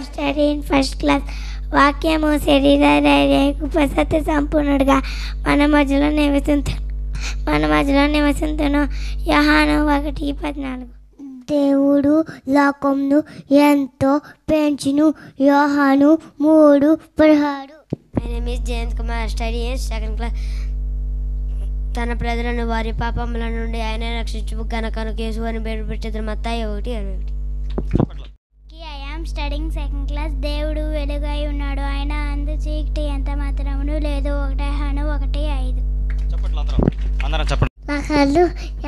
Study in first class. వాక్యము శరీర ఉపసత్య సంపూర్ణుడుగా మన మధ్యలో నివసించును. యోహాను 1:14. దేవుడు లోకంను ఎంతో పెంచును. యోహాను 3:16. My name is Jayant Kumar, study in second class. తన ప్రజలను వారి పాపముల నుండి ఆయన రక్షించు గనకను యేసువని పేరు పెట్టెదరు. మత్తయి 1:21. I am studying second class. దేవుడు వెలుగై ఉన్నాడు, ఆయన అందు చీకటి ఎంత మాత్రమును లేదు. 1:5. మహలు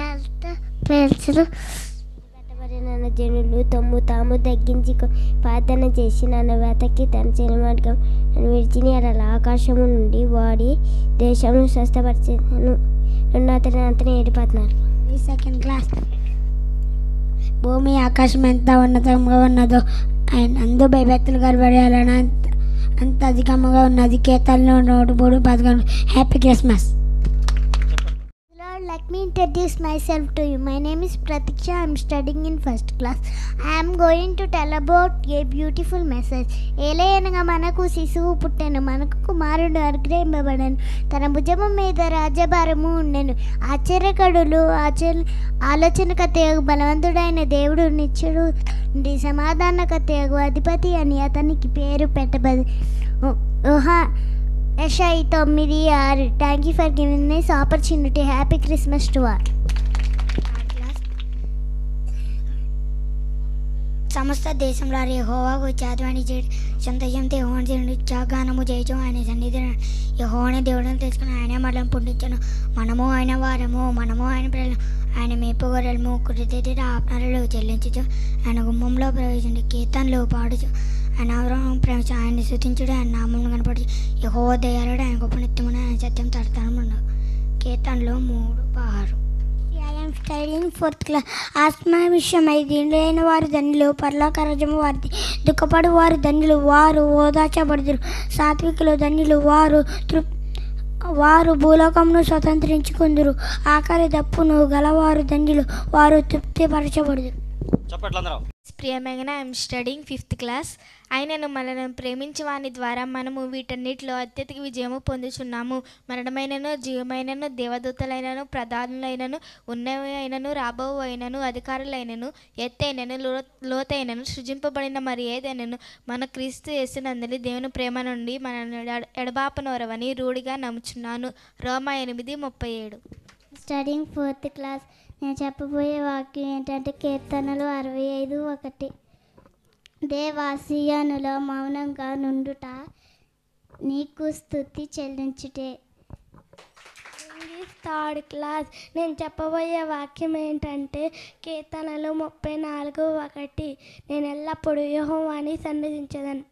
ఎంత పెంచును. నన్ను జనులు తమ్ము తాము తగ్గించుకు ప్రార్థన చేసి నన్ను వెతకి తన చెలిమార్గం నన్ను విడిచిన అలా ఆకాశము నుండి వాడి దేశమును స్వస్థపరిచాను. 2:14. Second class. భూమి ఆకాశం ఎంత ఉన్నతంగా ఉన్నదో ఆయన అందు భయభక్తులు గర్వడాలని అంత అధికంగా ఉన్నది. కేతల్లో 3:11. Happy Christmas. Let me introduce myself to you. My name is Pratiksha. I am studying in first class. I am going to tell about a beautiful message. ఏలయనగా మనకు శిశువు పుట్టెను, మనకు కుమారుడు అనుగ్రహింపబడెను, తన భుజము మీద రాజ్యభారము ఉండెను. ఆశ్చర్యకరుడు ఆలోచనకర్తయగు బలవంతుడైన దేవుడు నిత్యుడు సమాధానకర్తయగు అధిపతి అని అతనికి పేరు పెట్టబడి. Yeshai 9:6. Thank you for giving this opportunity. Happy Christmas to all. సమస్త దేశంలో యెహోవాకు చాతువాణి చేయడం సంతోషంతో యెహోవాను చేయడం ఉత్సాహగానము చేయడం ఆయన సన్నిధి యెహోవానే దేవుడిని తెలుసుకుని ఆయనే మనల్ని పుట్టించను. మనము ఆయన వారము, మనము ఆయన పిల్లలు, ఆయన మేపు గొర్రెలము. కృతజ్ఞత ఆజ్ఞలు చెల్లించు, ఆయన గుమ్మంలో ప్రవేశించి కీర్తనలు పాడుచు, ఆయన ప్రేమించు, ఆయన్ని స్తుతించుడు, ఆయన నామమును కనపరచు. యెహోవా దయాళుడు, ఆయన గొప్ప నిత్యమున ఆయన సత్యం తరతరమును. కీర్తనలు 3:6. I am studying fourth class. ఆత్మ విషయమై దీనిలైన వారు ధన్యులు, పరలోక రాజ్యము వారిది. దుఃఖపడు వారు ధన్యులు, వారు ఓదార్చబడుదురు. సాత్వికులు ధన్యులు, వారు భూలోకమును స్వతంత్రించుకుందురు. ఆకలి దప్పును గలవారు ధన్యులు, వారు తృప్తిపరచబడుదురు. ప్రియమైన ఐఎమ్ స్టడింగ్ ఫిఫ్త్ క్లాస్. ఆయనను మనల్ని ప్రేమించి వాని ద్వారా మనము వీటన్నిటిలో అత్యధిక విజయము పొందుచున్నాము. మరణమైనను జీవమైనను దేవదూతలైనను ప్రధానులైనను ఉన్నవి అయినను రాబోవు అయినను అధికారులైనను ఎత్తైనను లోతైనను సృజింపబడిన మరి ఏదైనను మన క్రీస్తు యేసునందలి దేవుని ప్రేమ నుండి మనల్ని ఎడబాపనోరవని రూఢిగా నమ్ముచున్నాను. రోమా 8:37. Studying fourth class. నేను చెప్పబోయే వాక్యం ఏంటంటే కీర్తనలు 65:1. దేవాసియానులో మౌనంగా నుండుట నీకు స్తుతి చెల్లించుటే. Third class. నేను చెప్పబోయే వాక్యం ఏంటంటే కీర్తనలు 34:1. నేను ఎల్లప్పుడూ యెహోవాని సన్నిధించదను.